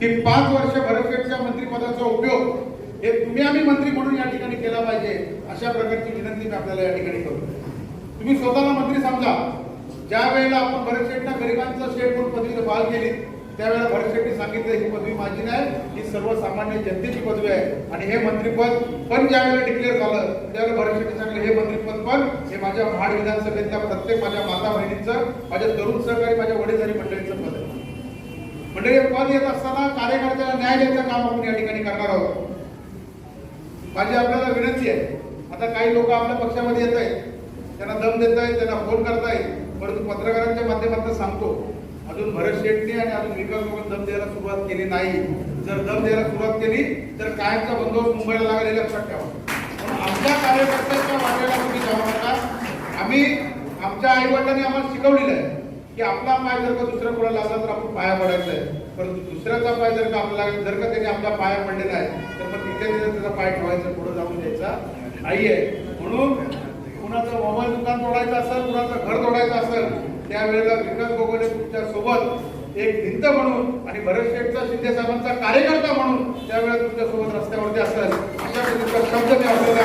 की 5 वर्ष भरत शेठच्या मंत्रिपदाचा उपयोग हे तुम्ही आम्ही मंत्री म्हणून या ठिकाणी केला पाहिजे, अशा प्रकारची विनंती मी आपल्याला या ठिकाणी करतो. तुम्ही स्वतःला मंत्री समजा. ज्या वेळेला आपण भरत शेठना गरिबांचा शेठ म्हणून पदवी बहाल केली त्यावेळेला भरत शेठनी सांगितलं ही पदवी माझी नाही, ही सर्वसामान्य जनतेची पदवी आहे. आणि हे मंत्रिपद पण ज्या वेळेला डिक्लेअर झालं त्यावेळेला भरत शेठनी सांगितलं हे मंत्रिपद पण हे माझ्या महाड विधानसभेतल्या प्रत्येक माझ्या माता बहिणींचं, माझ्या तरुण सहकारी, माझ्या वडीलधारी मंडळींचं पद आहे. मंडळी पद येत असताना कार्यकर्त्याला न्याय द्यायचं काम आपण या ठिकाणी करणार आहोत. माझी आपल्याला विनंती आहे, आता काही लोक आपल्या पक्षामध्ये येत आहेत, त्यांना दम देत आहेत, त्यांना फोन करतायत, परंतु पत्रकारांच्या माध्यमातून सांगतो अजून भरत शेठनी आणि अजून विकास लोक दम द्यायला सुरुवात केली नाही. जर दम द्यायला सुरुवात केली तर कायमचा बंदोबस्त मुंबईला लागला हे लक्षात ठेवा. म्हणून आमच्या कार्यकर्त्यांच्या वाटेला तुम्ही जाऊ नका. आम्ही आमच्या आई वडिलांनी आम्हाला शिकवलेलं आहे की आपला पाय जर का दुसऱ्या कोणाला लागला तर आपण पाया पडायचं आहे, परंतु दुसऱ्याचा पाय जर का आपला जर का त्याने आपला पाया पडलेला आहे तर मग तिथे त्याचा पाय ठेवायचा, पुढे जाऊन द्यायचा नाही आहे. म्हणून कुणाचं मोबाईल दुकान तोडायचं असेल, कुणाचं घर तोडायचं असेल, त्यावेळेला विकास गोगोले तुमच्या सोबत एक भिंत म्हणून आणि भरत शेठचा शिंदे साहेबांचा कार्यकर्ता म्हणून त्यावेळेला तुमच्या सोबत रस्त्यावरती असेल, अशा प्रकारचा शब्द मी आपल्याला